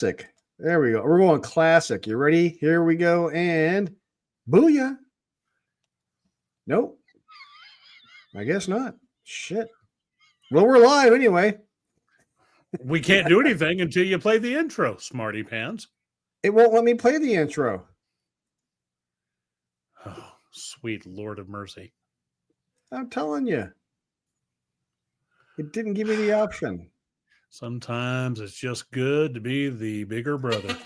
Classic. There we go. We're going classic. You ready? Here we go. And booyah. Nope. I guess not. Shit. Well, we're live anyway. We can't do anything until you play the intro, Smarty Pants. It won't let me play the intro. Oh, sweet Lord of mercy. I'm telling you. It didn't give me the option. Sometimes it's just good to be the bigger brother.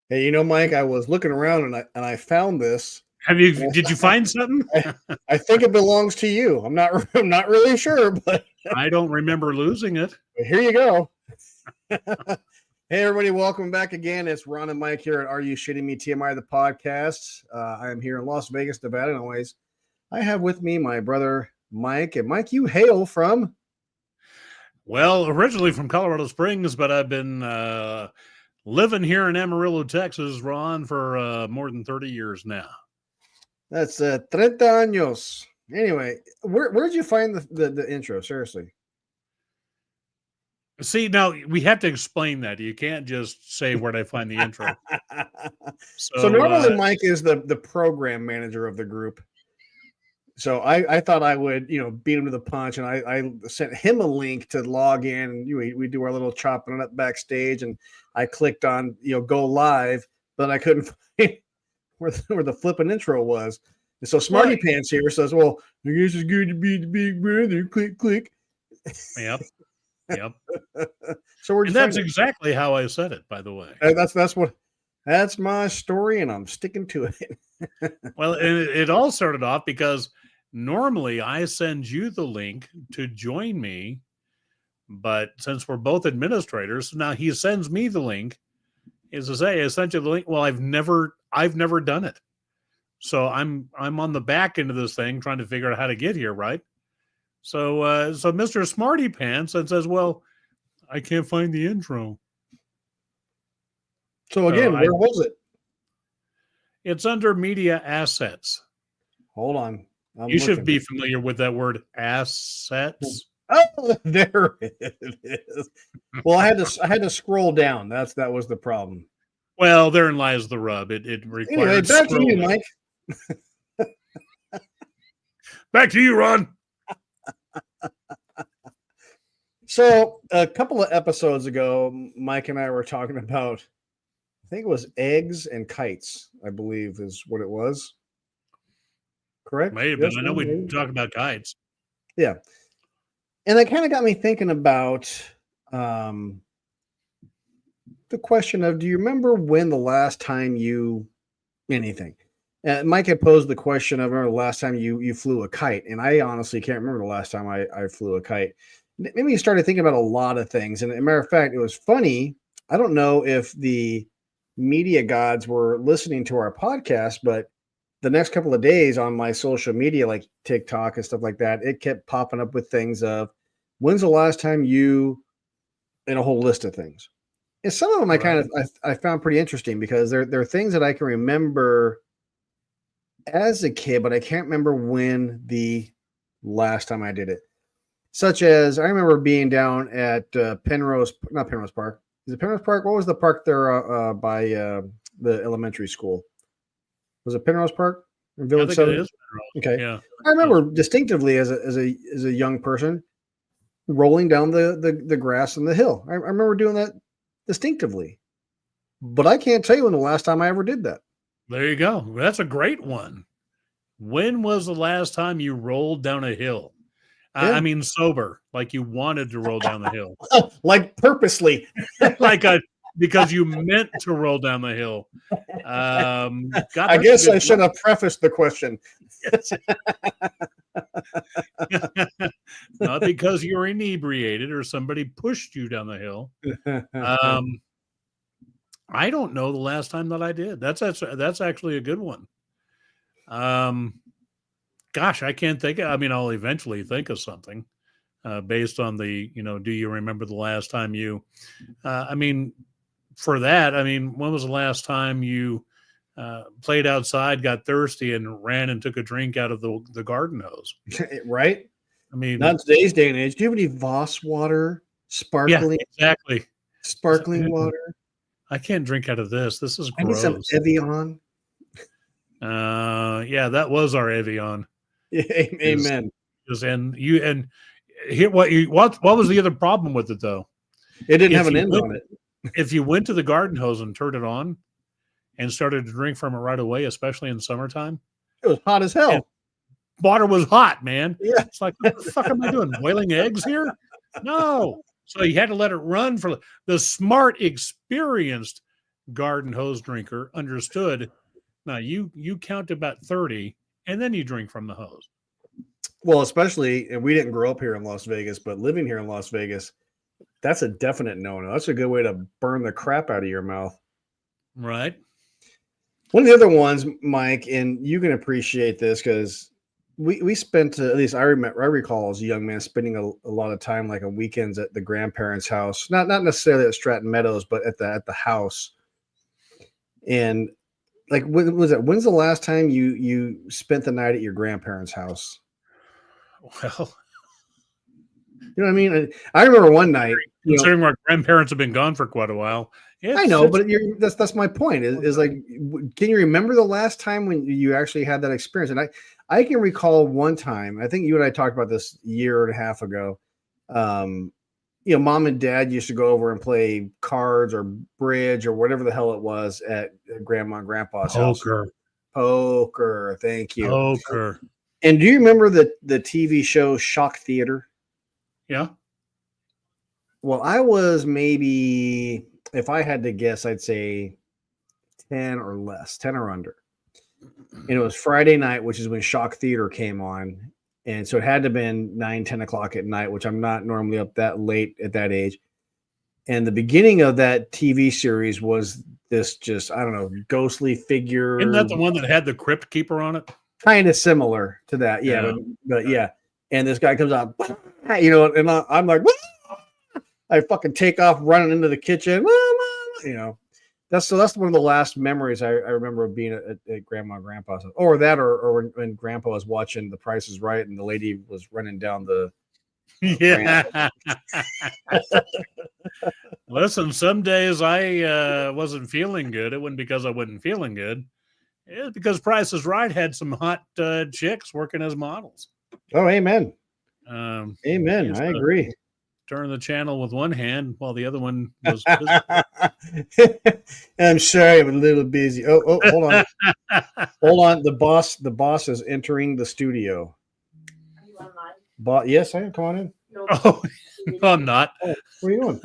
Hey, Mike, I was looking around and I found this. Did you find something? I think it belongs to you. I'm not really sure, but I don't remember losing it. Here you go. Hey, everybody, welcome back again. It's Ron and Mike here at Are You Shitting Me TMI, the podcast. I am here in Las Vegas, Nevada, and always I have with me my brother Mike. And Mike, you hail from? Well, originally from Colorado Springs, but I've been living here in Amarillo, Texas, Ron, for more than 30 years now. That's 30 años. Anyway, where'd you find the intro? Seriously. See, now we have to explain that. You can't just say where'd I find the intro. So normally Mike is the program manager of the group. So I thought I would, beat him to the punch, and I sent him a link to log in. We do our little chopping it up backstage, and I clicked on, go live, but I couldn't find where the flipping intro was. And so Smarty Pants here says, well, I guess it's good to be the big brother. Click, click. Yep. So that's exactly how I said it, by the way. That's my story, and I'm sticking to it. Well, it all started off because normally I send you the link to join me, but since we're both administrators, now he sends me the link. Is to say, I sent you the link. Well, I've never done it, so I'm on the back end of this thing trying to figure out how to get here, right? So Mr. Smarty Pants and says, well, I can't find the intro. So again, where was it? It's under media assets. Hold on. You should be familiar with that word, assets. Oh, there it is. Well, I had to scroll down. That was the problem. Well, therein lies the rub. It requires. Anyway, back to you, Mike. Back to you, Ron. So a couple of episodes ago, Mike and I were talking about, I think it was eggs and kites, I believe is what it was. Correct? May have been. I know we talked about kites. Yeah. And that kind of got me thinking about the question of, do you remember when the last time anything? Mike had posed the question of, remember the last time you flew a kite? And I honestly can't remember the last time I flew a kite. Maybe you started thinking about a lot of things. And as a matter of fact, it was funny. I don't know if the media gods were listening to our podcast, but the next couple of days on my social media, like TikTok and stuff like that, it kept popping up with things of, when's the last time and a whole list of things. And some of them I found pretty interesting because they're things that I can remember as a kid, but I can't remember when the last time I did it. Such as, I remember being down at not Penrose Park. Is it Penrose Park? What was the park there by the elementary school? Was it Penrose Park? I think it is. Okay. Yeah. I remember distinctively as a young person rolling down the grass and the hill. I remember doing that distinctively. But I can't tell you when the last time I ever did that. There you go. That's a great one. When was the last time you rolled down a hill? Yeah. I mean, sober, like you wanted to roll down the hill. Like purposely. Because you meant to roll down the hill. I guess I should have prefaced the question. Not because you're inebriated or somebody pushed you down the hill. I don't know the last time that I did. That's actually a good one. Gosh, I can't think. I mean, I'll eventually think of something based on the, do you remember the last time you? I mean, for that, I mean, when was the last time you played outside, got thirsty, and ran and took a drink out of the garden hose? Right? I mean, Not in today's day and age. Do you have any Voss water? yeah, Sparkling exactly. water? I can't drink out of this. This is I need some gross. Evian. Yeah, that was our Evian. Amen. And here what was the other problem with it though? It didn't have an end on it. If you went to the garden hose and turned it on and started to drink from it right away, especially in summertime, It was hot as hell. water was hot, man. Yeah. It's like, what the fuck am I doing? Boiling eggs here? No. So you had to let it run for the smart, experienced garden hose drinker understood. Now you count to about 30 and then you drink from the hose. Well, especially, and we didn't grow up here in Las Vegas, but living here in Las Vegas, that's a definite no-no. That's a good way to burn the crap out of your mouth. Right. One of the other ones, Mike, and you can appreciate this because we spent, at least I recall as a young man spending a lot of time like on weekends at the grandparents' house, not necessarily at Stratton Meadows, but at the house. And like, when was it? When's the last time you spent the night at your grandparents' house? Well, you know what I mean? I remember one night. Considering our grandparents have been gone for quite a while. I know, but that's my point. Is like, can you remember the last time when you actually had that experience? And I can recall one time. I think you and I talked about this a year and a half ago. Mom and Dad used to go over and play cards or bridge or whatever the hell it was at Grandma and Grandpa's house. Poker. Thank you. Poker. And do you remember the TV show Shock Theater? Yeah. Well, I was maybe, if I had to guess, I'd say 10 or less, 10 or under. And it was Friday night, which is when Shock Theater came on. And so it had to have been 9, 10 o'clock at night, which I'm not normally up that late at that age. And the beginning of that TV series was this just, I don't know, ghostly figure. Isn't that the one that had the crypt keeper on it? Kind of similar to that. Yeah. But yeah. And this guy comes out, and I'm like, I fucking take off running into the kitchen. That's one of the last memories I remember of being at Grandma and Grandpa's, or that, or when Grandpa was watching The Price is Right and the lady was running down the. Yeah. Listen, some days I wasn't feeling good. It wasn't because I wasn't feeling good. It was because Price is Right had some hot chicks working as models. Oh, amen. Amen. I agree. Turn the channel with one hand while the other one was. I'm sorry, I'm a little busy. Oh, hold on. Hold on. The boss is entering the studio. Are you on live? Yes, I am. Come on in. No, I'm not. Oh, what are you doing?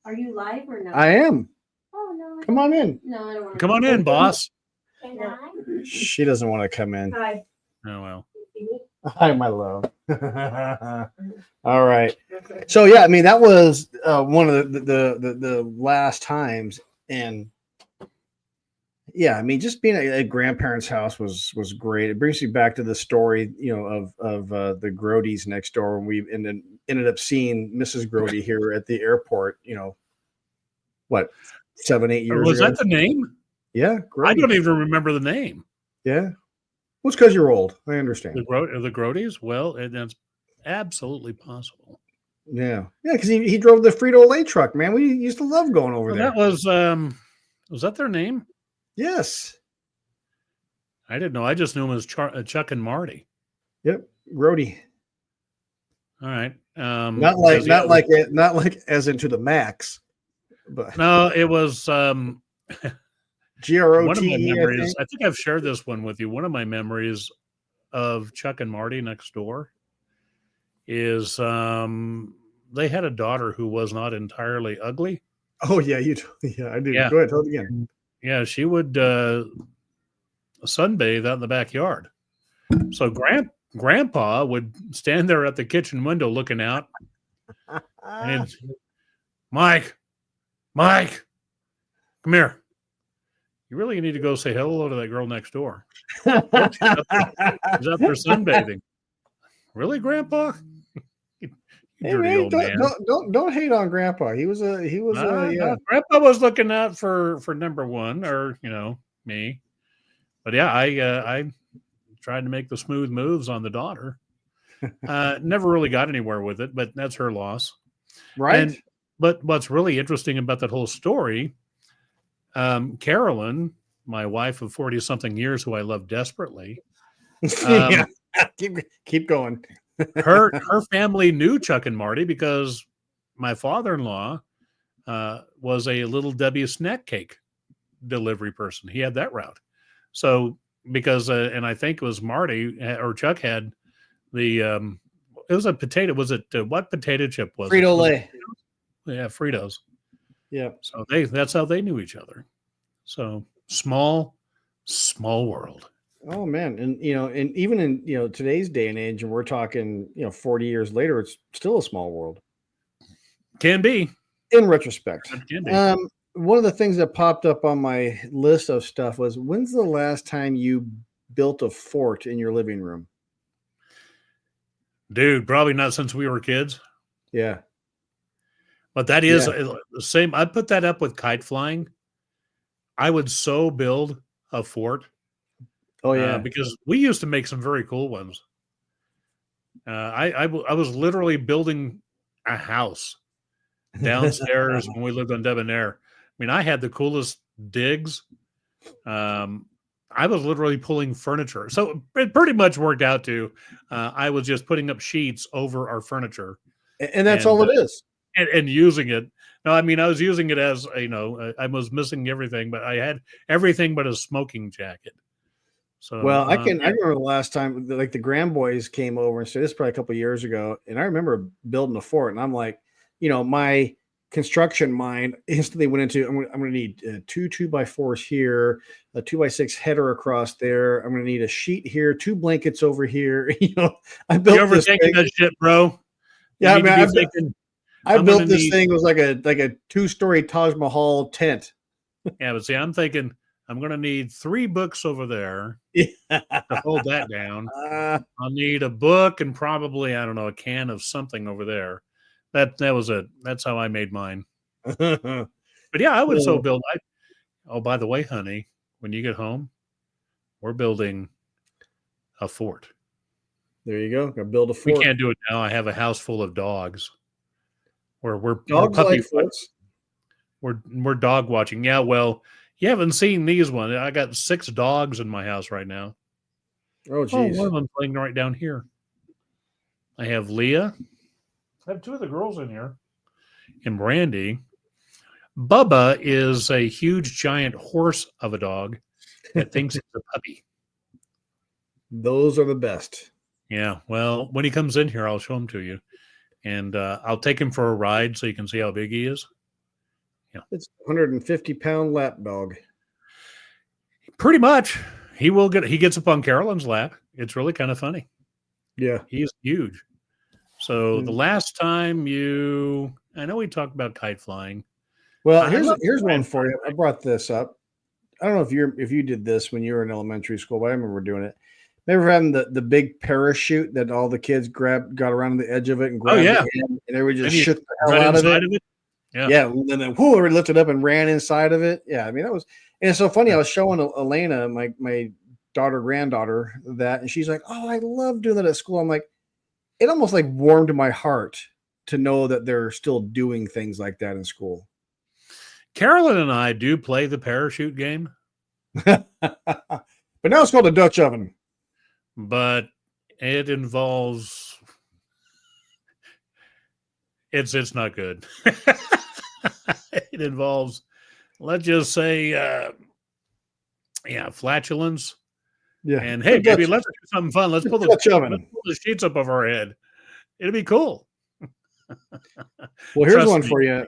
Are you live or no? I am. Oh no. Come on in. No, I don't want to. Come on in, boss. Can I? She doesn't want to come in. Hi. Oh well. Hi, my love. All right. So yeah, I mean that was one of the last times, and yeah, I mean just being at grandparents' house was great. It brings me back to the story, of the Grody's next door, when we ended up seeing Mrs. Grody here at the airport. 7, 8 years Was ago. that the name? Yeah, Grody. I don't even remember the name. Yeah. Well, it's because you're old. I understand. The Grodies? Well, that's absolutely possible. Yeah, because he drove the Frito-Lay truck, man. We used to love going over there. That was that their name? Yes. I didn't know. I just knew him as Chuck and Marty. Yep, Grody. All right. Not like as into the Max, but no, it was GROTE. one of my memories. I think I've shared this one with you. One of my memories of Chuck and Marty next door is they had a daughter who was not entirely ugly. Oh yeah, I did. Yeah. Go ahead, tell it again. Yeah, she would sunbathe out in the backyard. So Grandpa would stand there at the kitchen window looking out, and Mike, come here. You really need to go say hello to that girl next door. She's up there sunbathing. Really, Grandpa? You Hey dirty man, old man. don't hate on Grandpa. He was yeah. Grandpa was looking out for number one, or me. But yeah, I tried to make the smooth moves on the daughter. Never really got anywhere with it, but that's her loss. Right. But what's really interesting about that whole story, Carolyn, my wife of 40-something years, who I love desperately, Yeah. Keep going. her family knew Chuck and Marty because my father-in-law was a Little Debbie snack cake delivery person. He had that route. So because and I think it was Marty or Chuck had the it was a potato. Was it what potato chip was it? Frito-Lay. Yeah, Fritos. Yeah. So that's how they knew each other. So small world. Oh man, and and even in today's day and age, and we're talking 40 years later, it's still a small world. Can be. In retrospect. It can be. One of the things that popped up on my list of stuff was, when's the last time you built a fort in your living room? Dude, probably not since we were kids. Yeah. But that is the same. I put that up with kite flying. I would so build a fort. Oh yeah, because we used to make some very cool ones. I was literally building a house downstairs when we lived on Debonair. I mean, I had the coolest digs. I was literally pulling furniture, so it pretty much worked out to. I was just putting up sheets over our furniture, and that's all it is. And using it. No, I mean, I was using it as I was missing everything, but I had everything but a smoking jacket. So, well, I remember the last time, like the Graham boys came over and said, this is probably a couple of years ago, and I remember building a fort, and I'm like, my construction mind instantly went into, I'm going to need 2 2x4s here, a 2x6 header across there. I'm going to need a sheet here, 2 blankets over here. I built You're overthinking that shit, bro. Yeah, I mean, I built this thing. It was like a 2-story Taj Mahal tent. Yeah, but see, I'm thinking I'm going to need 3 books over there to hold that down. I'll need a book and probably, I don't know, a can of something over there. That was it. That's how I made mine. But yeah, I would so build. Oh, by the way, honey, when you get home, we're building a fort. There you go. Got to build a fort. We can't do it now. I have a house full of dogs. We're puppy forts. We're dog watching. Yeah, well, you haven't seen these ones. I got 6 dogs in my house right now. Oh, geez. One of them playing right down here. I have Leah. I have 2 of the girls in here. And Brandy. Bubba is a huge, giant horse of a dog that thinks it's a puppy. Those are the best. Yeah, well, when he comes in here, I'll show him to you. And I'll take him for a ride so you can see how big he is. Yeah, it's a 150-pound lap dog. Pretty much. He gets up on Carolyn's lap. It's really kind of funny. Yeah. He's huge. So the last time I know we talked about kite flying. Well, here's one for you. I brought this up. I don't know if you did this when you were in elementary school, but I remember doing it. Remember having the big parachute that all the kids got around the edge of it and grabbed it in, and they would just shoot the hell out of it. Yeah. And then they lifted up and ran inside of it. Yeah. I mean, and it's so funny. I was showing Elena, my granddaughter, that, and she's like, "Oh, I love doing that at school." I'm like, it almost like warmed my heart to know that they're still doing things like that in school. Carolyn and I do play the parachute game. But now it's called a Dutch oven. But it involves it's not good. It involves, let's just say flatulence. Yeah. And hey, maybe let's do something fun. Let's pull the sheets up over our head. It'll be cool. Well, here's one for you.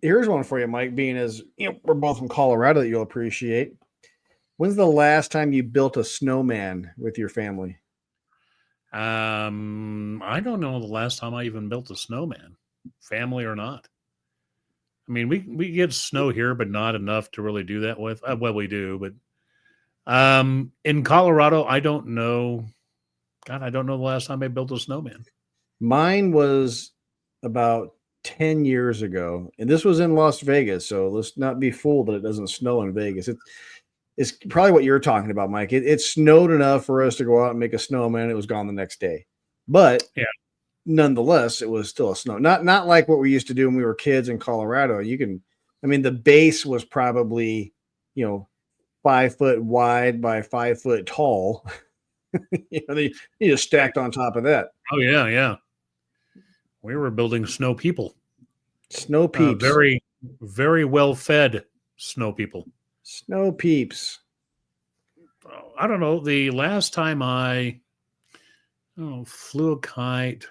Here's one for you, Mike, being as we're both from Colorado that you'll appreciate. When's the last time you built a snowman with your family? I don't know the last time I even built a snowman, family or not. I mean, we get snow here, but not enough to really do that with. Well, we do, but in Colorado, I don't know. God, I don't know the last time I built a snowman. Mine was about 10 years ago, and this was in Las Vegas. So let's not be fooled that it doesn't snow in Vegas. It's probably what you're talking about, Mike. It snowed enough for us to go out and make a snowman. It was gone the next day, but Yeah. Nonetheless, it was still a snow. Not like what we used to do when we were kids in Colorado. The base was probably 5 foot wide by 5 foot tall. They just stacked on top of that. Oh yeah, yeah. We were building snow people. Snow peeps. Very, very well fed snow people. Snow peeps. I don't know. The last time I flew a kite,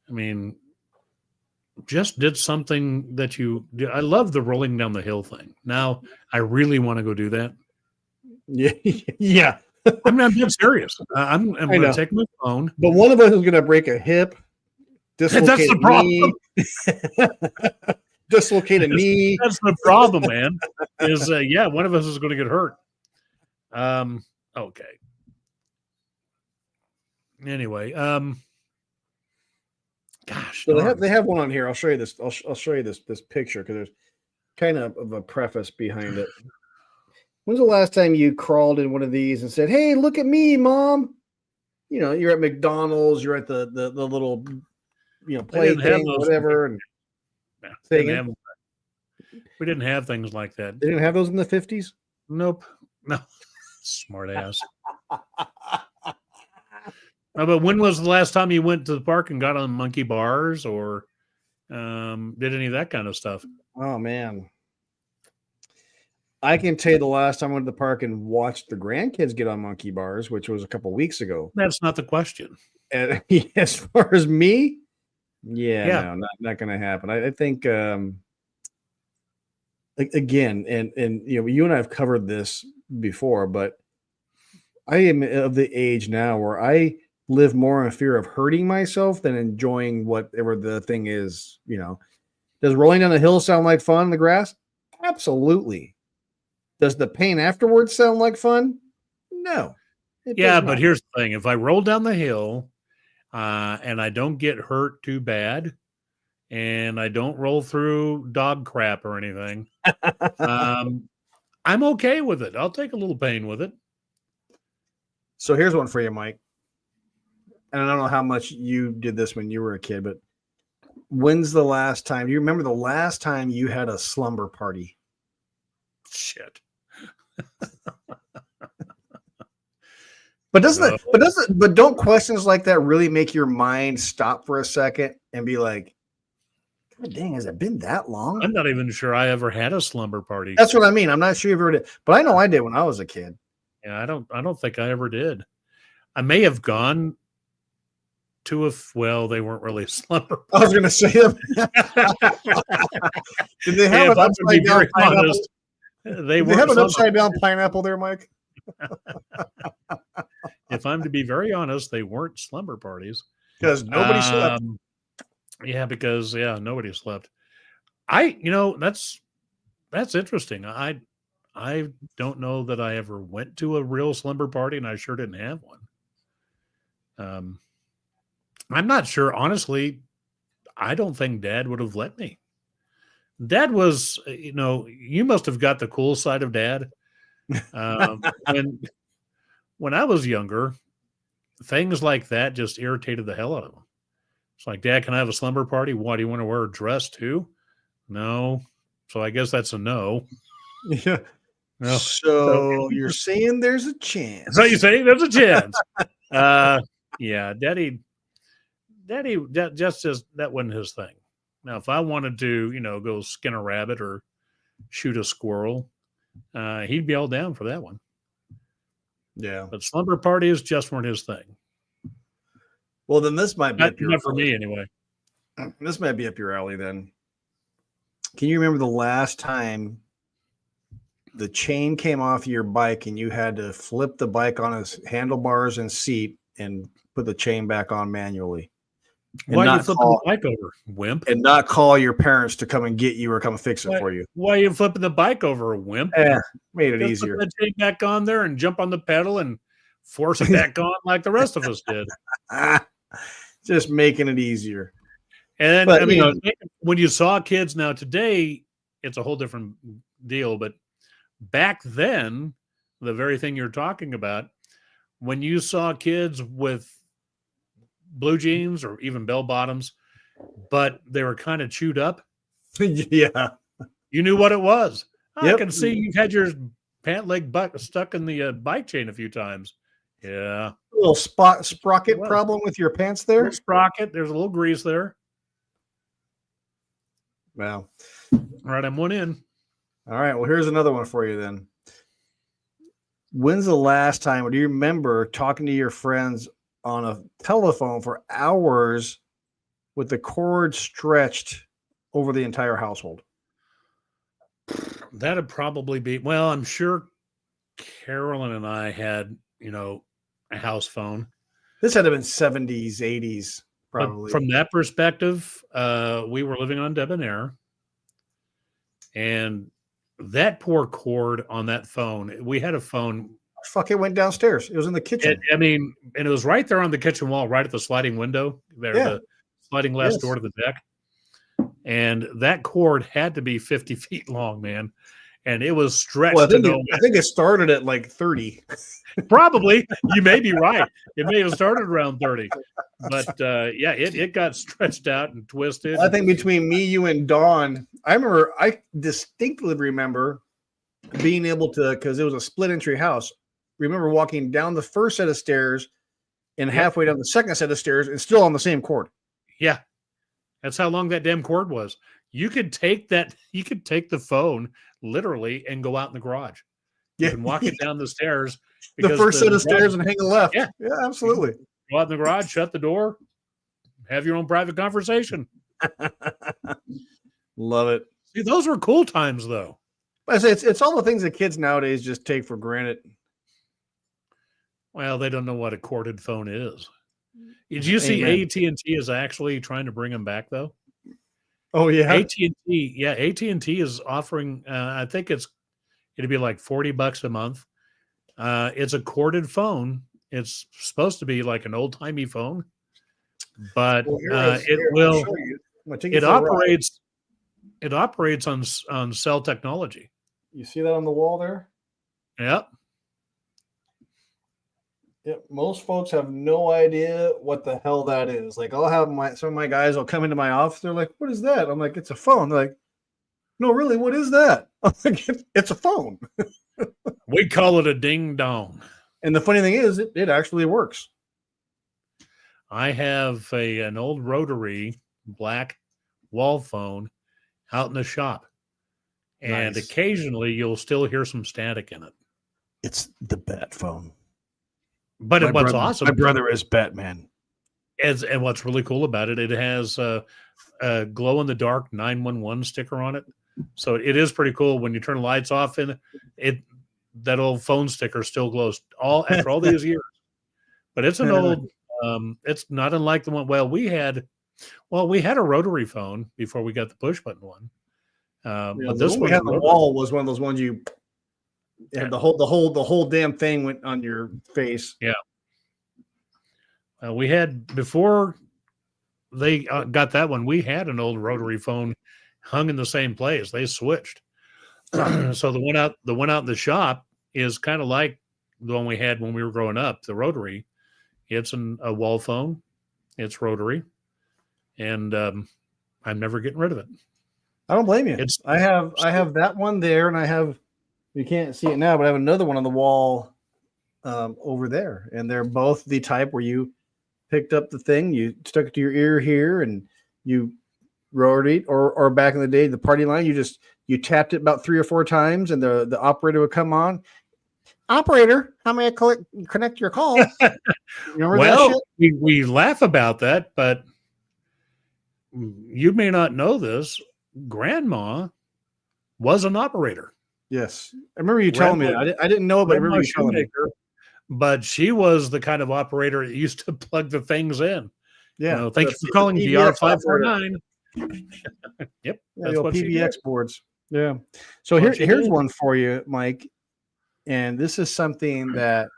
I mean, just did something that I love the rolling down the hill thing. Now I really want to go do that. Yeah. Yeah. I'm being serious. I'm going to take my phone. But one of us is going to break a hip. That's the problem. Dislocate a knee. That's the problem, man. Is one of us is going to get hurt. Okay. Anyway, gosh, so they have one on here. I'll show you this. I'll show you this picture because there's kind of a preface behind it. When's the last time you crawled in one of these and said, "Hey, look at me, Mom"? You're at McDonald's. You're at the little play thing or whatever. And we didn't have things like that. They didn't have those in the 50s. Nope. No. Smart ass. But when was the last time you went to the park and got on monkey bars or did any of that kind of stuff? Oh, man. I can tell you the last time I went to the park and watched the grandkids get on monkey bars, which was a couple weeks ago. That's not the question. And as far as me, no, not going to happen. I think, again, and you and I have covered this before, but I am of the age now where I live more in fear of hurting myself than enjoying whatever the thing is. Does rolling down a hill sound like fun in the grass? Absolutely. Does the pain afterwards sound like fun? No. Yeah, but here's the thing. If I roll down the hill and I don't get hurt too bad and I don't roll through dog crap or anything, I'm okay with it. I'll take a little pain with it. So here's one for you, Mike. And I don't know how much you did this when you were a kid, but when's the last time? Do you remember the last time you had a slumber party? Shit. But don't questions like that really make your mind stop for a second and be like, God dang, has it been that long? I'm not even sure I ever had a slumber party. That's what I mean. I'm not sure you ever did, but I know I did when I was a kid. Yeah, I don't think I ever did. I may have gone to they weren't really slumber parties. I was going to say them. Did they have an upside down pineapple? They have an upside down pineapple there, Mike? If I'm to be very honest, they weren't slumber parties. Because nobody slept. Yeah, because nobody slept. That's interesting. I don't know that I ever went to a real slumber party, and I sure didn't have one. I'm not sure, honestly. I don't think Dad would have let me. Dad was, you must have got the cool side of Dad. When I was younger, things like that just irritated the hell out of him. It's like, Dad, can I have a slumber party? What, do you want to wear a dress too? No. So I guess that's a no. Yeah. No. So you're saying there's a chance. So you say there's a chance. Yeah, Daddy, that wasn't his thing. Now, if I wanted to, go skin a rabbit or shoot a squirrel, he'd be all down for that one. Yeah. But slumber parties just weren't his thing. Well, then this might be not for me anyway. This might be up your alley then. Can you remember the last time the chain came off your bike and you had to flip the bike on its handlebars and seat and put the chain back on manually? And Why are you not flipping call the bike over, wimp? and not call your parents to come and get you or come fix it Why, for you. why are you flipping the bike over, wimp? Made it Just easier. put that chain back on there and jump on the pedal and force it back on like the rest of us did. Just making it easier. And But, I you know, mean, when you saw kids now today, it's a whole different deal. But back then, the very thing you're talking about, when you saw kids with blue jeans or even bell bottoms, but they were kind of chewed up, yeah. you knew what it was. I Yep. can see you've had your pant leg stuck in the bike chain a few times. Yeah. A little sprocket Well, problem with your pants Little there. sprocket. There's a little grease there. Wow. All right, I'm one in. All right. Well, here's another one for you then. When's the last time, or do you remember talking to your friends on a telephone for hours with the cord stretched over the entire household? That'd probably be, well, I'm sure Carolyn and I had, a house phone. This had to have been 70s, 80s, But probably. from that perspective, we were living on Debonair. And that poor cord on that phone, we had a phone. Fuck, it went downstairs. It was in the kitchen. And it was right there on the kitchen wall, right at the sliding window there, Yeah. the sliding glass Yes. door to the deck. And that cord had to be 50 feet long, man. And it was stretched Well, to no I think it started at like 30. Probably. You may be right. It may have started around 30. But yeah, it got stretched out and twisted. I think between me, you, and Dawn, I distinctly remember being able to, because it was a split entry house, remember walking down the first set of stairs and halfway down the second set of stairs and still on the same cord. Yeah. That's how long that damn cord was. You could take the phone literally and go out in the garage. You can walk it down the stairs. The first set of stairs and hang a left. Yeah. Yeah, absolutely. Go out in the garage, shut the door, have your own private conversation. Love it. See, those were cool times, though. I say it's all the things that kids nowadays just take for granted. Well, they don't know what a corded phone is. Did you see Amen. AT&T is actually trying to bring them back, though? Oh yeah. AT&T is offering. I think it'd be like $40 a month. It's a corded phone. It's supposed to be like an old timey phone, but it operates. It operates on cell technology. You see that on the wall there? Yep. Yep. Most folks have no idea what the hell that is. Like, I'll have some of my guys will come into my office. They're like, "What is that?" I'm like, "It's a phone." They're like, "No, really, what is that?" I'm like, "It's a phone." We call it a ding dong. And the funny thing is, it actually works. I have an old rotary black wall phone out in the shop, and Nice. occasionally you'll still hear some static in it. It's the Bat phone. But what's awesome, My brother is Batman. and what's really cool about it, it has a glow in the dark 911 sticker on it. So it is pretty cool when you turn the lights off and that old phone sticker still glows after all these years. But it's an old, it's not unlike the one. Well, we had a rotary phone before we got the push button one. But this one one we had on the wall was one of those ones you had the whole damn thing went on your face. Yeah. We had before they got that one. We had an old rotary phone hung in the same place. They switched. So the one out in the shop is kind of like the one we had when we were growing up. The rotary, it's a wall phone. It's rotary, and I'm never getting rid of it. I don't blame you. I have that one there, and I have, you can't see it now, but I have another one on the wall over there, and they're both the type where you picked up the thing, you stuck it to your ear here, and you rotary, or back in the day, the party line, you tapped it about 3 or 4 times, and the operator would come on. Operator, how may I connect your call? Remember that shit? we laugh about that, but you may not know this. Grandma was an operator. Yes, I remember you telling me that. I didn't know, but I remember you telling me. But she was the kind of operator that used to plug the things in. Yeah. No, thank you The for calling PBX VR549. Yep, Yeah, that's the old what she PBX did. boards. Yeah. So That's what she here's did. one for you, Mike. And this is something that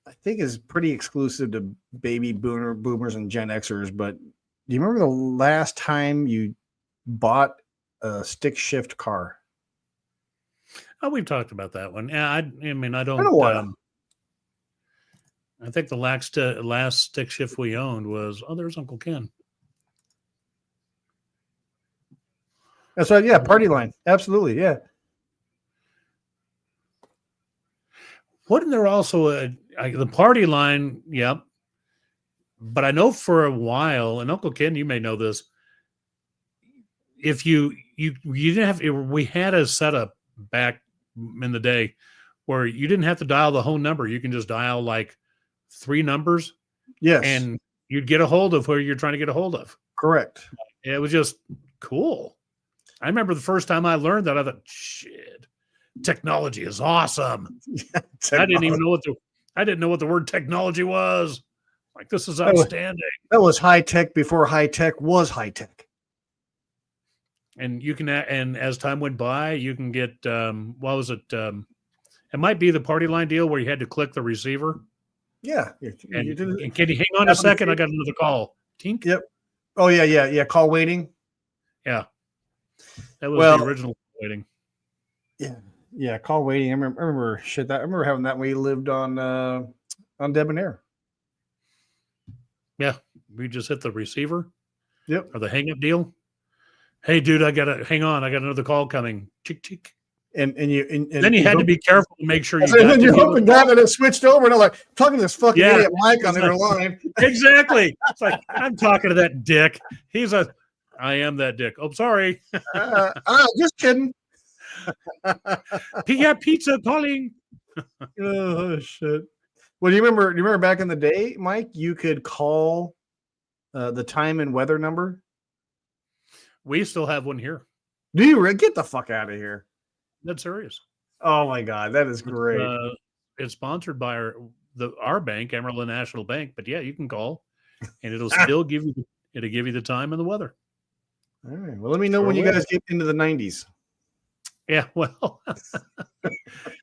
I think is pretty exclusive to baby boomers and Gen Xers. But do you remember the last time you bought a stick shift car? Oh, we've talked about that one. Yeah, I mean, I Been a don't. while. I think the last stick shift we owned was. Oh, there's Uncle Ken. That's right. Yeah, Party Line. Absolutely. Yeah. Wasn't there also the Party Line? Yep. But I know for a while, and Uncle Ken, you may know this. If you didn't have, we had a setup back in the day where you didn't have to dial the whole number. You can just dial like 3 numbers, Yes. and you'd get a hold of who you're trying to get a hold of. Correct. It was just cool. I remember the first time I learned that, I thought, shit, technology is awesome. I didn't even know what the word technology was. Like, this is outstanding. That was high tech before high tech was high tech. And you can, and as time went by, you can get, what was it? It might be the Party Line deal where you had to click the receiver. Yeah. And can you hang on a second? I got another call. Tink? Yep. Oh, yeah. Call waiting. Yeah. That was the original waiting. Yeah. Call waiting. I remember shit. I remember having that when we lived on Debonair. Yeah. We just hit the receiver. Yep. Or the hang up deal. Hey, dude, I gotta hang on. I got another call coming. Chick, chick. And then you had to be careful to make sure you. And then you hope and God that it switched over, and I'm like talking to this fucking idiot Mike on the other line. Exactly. It's like, I'm talking to that dick. I am that dick. Oh, sorry. Just kidding. Pizza calling. Oh shit. Well, do you remember back in the day, Mike? You could call the time and weather number. We still have one here. Do you get the fuck out of here? That's serious. Oh my God, that is great. It's sponsored by our bank, Amarillo National Bank. But yeah, you can call, and it'll still give you the time and the weather. All right. Well, let me know when you guys get into the 90s. Yeah. Well,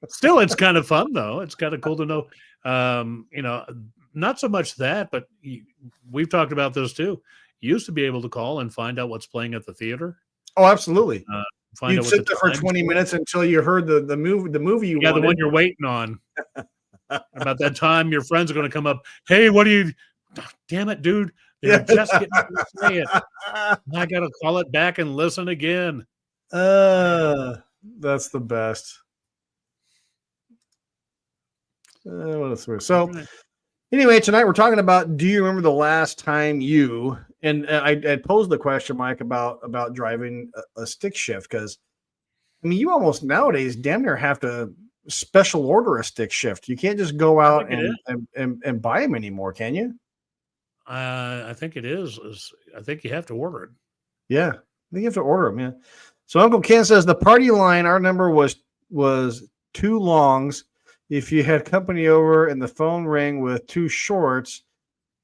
still, it's kind of fun though. It's kind of cool to know. Not so much that, but we've talked about this too. You used to be able to call and find out what's playing at the theater. Oh, absolutely. You'd sit there for 20 minutes until you heard the movie you wanted. The one you're waiting on. About that time, your friends are going to come up. Hey, what do you? Damn it, dude! They're just getting to say it. I got to call it back and listen again. That's the best. What else? So, anyway, tonight we're talking about. Do you remember the last time you? And I posed the question, Mike, about driving a stick shift, because I mean, you almost nowadays damn near have to special order a stick shift. You can't just go out and buy them anymore, can you? I think it is. I think you have to order it. Yeah, I think you have to order them. Yeah. So Uncle Ken says the Party Line. Our number was 2 longs. If you had company over and the phone rang with 2 shorts,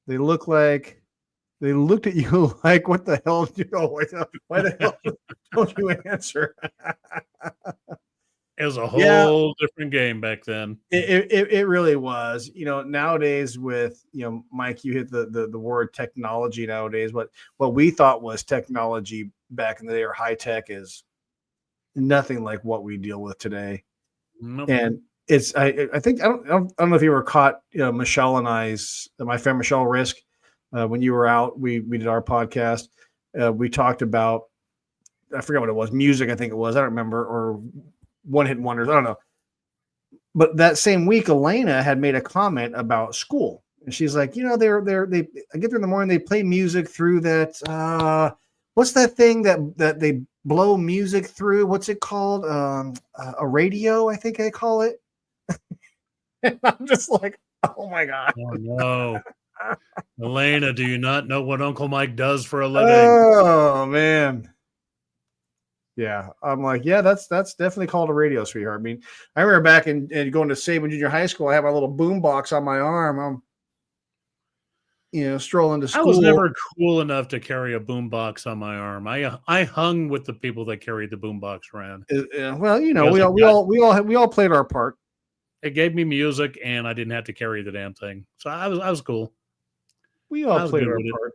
they looked at you like, what the hell? Why the hell don't you answer? It was a whole different game back then. It really was. Nowadays with, Mike, you hit the word technology nowadays. What we thought was technology back in the day, or high tech, is nothing like what we deal with today. Nope. And it's, I think, I don't know if you were caught, Michelle and my friend Michelle Risk, when you were out, we did our podcast. We talked about, I forget what it was, music, I think it was, I don't remember, or one-hit wonders, I don't know. But that same week, Elena had made a comment about school, and she's like, I get there in the morning, they play music through that. What's that thing that they blow music through? What's it called? A radio, I think they call it. And I'm just like, oh my God. Oh no. Elena, do you not know what Uncle Mike does for a living? Oh man. Yeah, I'm like, yeah, that's definitely called a radio, sweetheart. I mean, I remember back in going to Sabin Junior High School, I had my little boom box on my arm. stroll into I school. was never cool enough to carry a boombox on my arm. I hung with the people that carried the boombox around. Well, Because we all played our part. it gave me music, and I didn't have to carry the damn thing. So I was cool. We I all was played good our with it. part.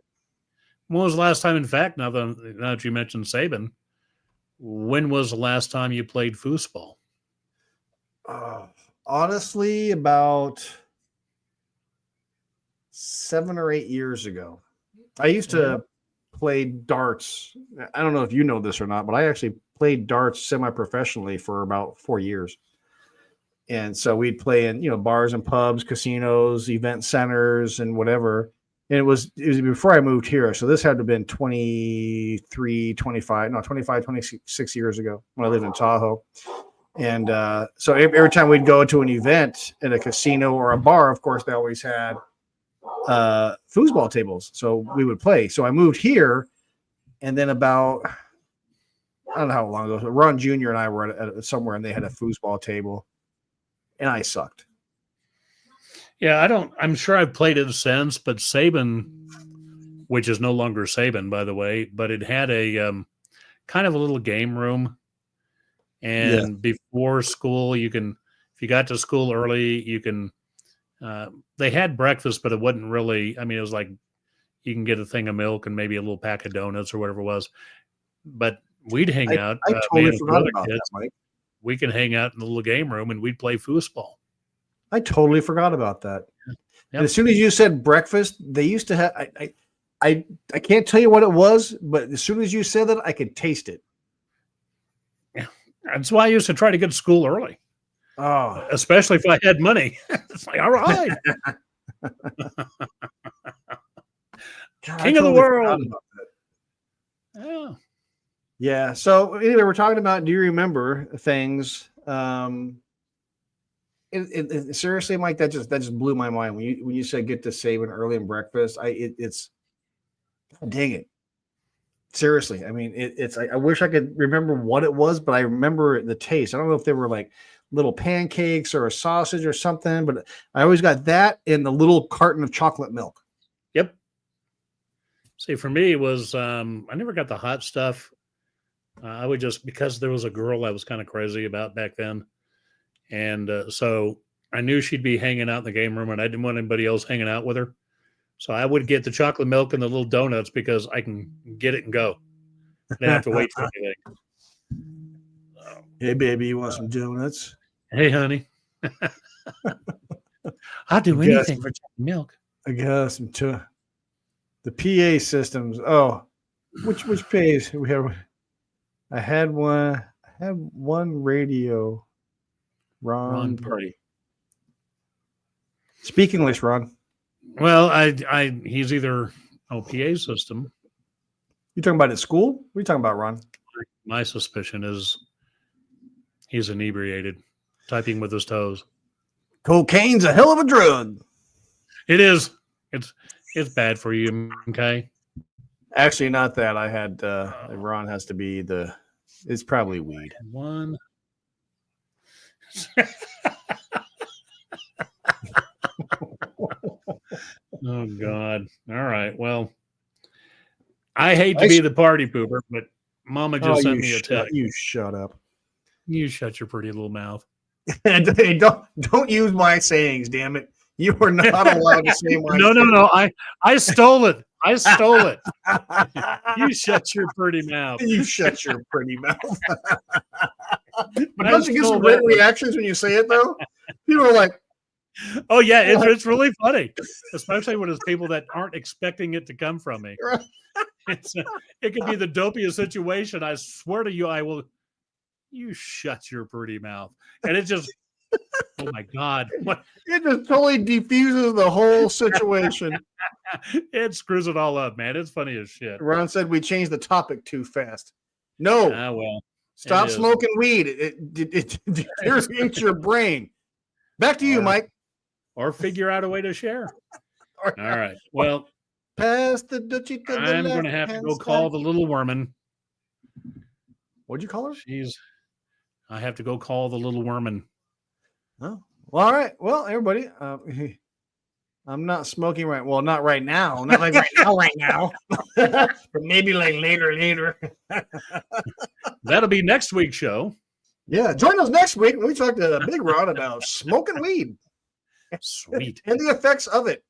When was the last time? In fact, now that you mentioned Saban, when was the last time you played foosball? Honestly, about 7 or 8 years ago. I used to play darts. I don't know if you know this or not, but I actually played darts semi-professionally for about 4 years. And so we'd play in, bars and pubs, casinos, event centers, and whatever. And it was before I moved here. So this had to have been 26 years ago when I lived in Tahoe. And so every time we'd go to an event in a casino or a bar, of course, they always had foosball tables. So we would play. So I moved here. And then I don't know how long ago, Ron Jr. and I were at somewhere and they had a foosball table. And I sucked. Yeah, I'm sure I've played it since, but Saban, which is no longer Saban, by the way, but it had a kind of a little game room. And before school, if you got to school early, they had breakfast, but it wasn't really, it was like you can get a thing of milk and maybe a little pack of donuts or whatever it was. But we'd hang out. I totally forgot about that, Mike. We can hang out in the little game room and we'd play foosball. I totally forgot about that. Yep. And as soon as you said breakfast, they used to have. I can't tell you what it was, but as soon as you said that, I could taste it. Yeah, that's why I used to try to get to school early. Oh, especially if I had money. It's like, all right, God, king of the world. Yeah. Yeah. So anyway, we're talking about. Do you remember things? Seriously, Mike, that just blew my mind when you said get to Saban early and breakfast. It's dang it. Seriously, I wish I could remember what it was, but I remember the taste. I don't know if they were like little pancakes or a sausage or something, but I always got that in the little carton of chocolate milk. Yep. See, for me, it was I never got the hot stuff. I would just, because there was a girl I was kind of crazy about back then. And so I knew she'd be hanging out in the game room and I didn't want anybody else hanging out with her. So I would get the chocolate milk and the little donuts because I can get it and go. I didn't have to wait for anything. Hey, baby, you want some donuts? Hey, honey. I'll do anything for chocolate milk. I got some the PA systems. Oh, which PAs we have? I had one radio. Ron Party. Speak English, Ron. Well, he's either PA system. You talking about at school? What are you talking about, Ron? My suspicion is he's inebriated, typing with his toes. Cocaine's a hell of a drug. It is. It's bad for you. Okay. Actually, not that. I had Ron has to be it's probably weed. One. Oh God. All right. Well, I hate to be the party pooper, but Mama just sent me a text. You shut up. You shut your pretty little mouth. Hey, don't use my sayings, damn it. You are not allowed to say my No. I stole it. I stole it. You shut your pretty mouth. You shut your pretty mouth. But don't you get some great reactions when you say it, though? People are like, oh, yeah, it's really funny, especially when it's people that aren't expecting it to come from me. It could be the dopiest situation. I swear to you, I will. You shut your pretty mouth. And it just, oh, my God. What? It just totally defuses the whole situation. It screws it all up, man. It's funny as shit. Ron said we changed the topic too fast. No. Well. Stop smoking weed. It irritates your brain. Back to you, Mike. Or figure out a way to share. All right. Well, pass the Dutchie to the I'm going to have to go call the little woman. What'd you call her? I have to go call the little woman. Oh, well, all right. Well, everybody, I'm not smoking right. Well, not right now. Not like right now. But maybe like later. That'll be next week's show. Yeah, join us next week when we talk to Big Rod about smoking weed Sweet. and the effects of it.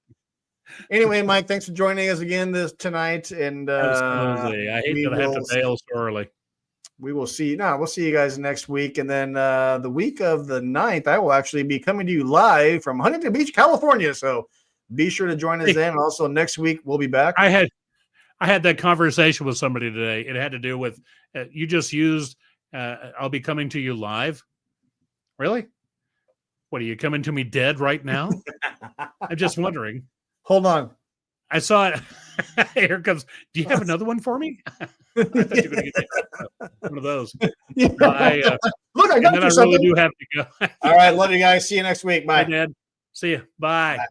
Anyway, Mike, thanks for joining us again tonight. And Absolutely. I hate that I have to bail so early. We will see. No, we'll see you guys next week. And then the week of the 9th, I will actually be coming to you live from Huntington Beach, California. So be sure to join us then. Also, next week we'll be back. I had that conversation with somebody today. It had to do with you just used I'll be coming to you live. Really? What, are you coming to me dead right now? I'm just wondering. Hold on. I saw it. Here it comes. Do you have another one for me? I thought you were going to get one of those. Yeah. Look, I got you really something. do have to go. All right. Love you guys. See you next week. Bye. Bye, Dad. See you. Bye. Bye.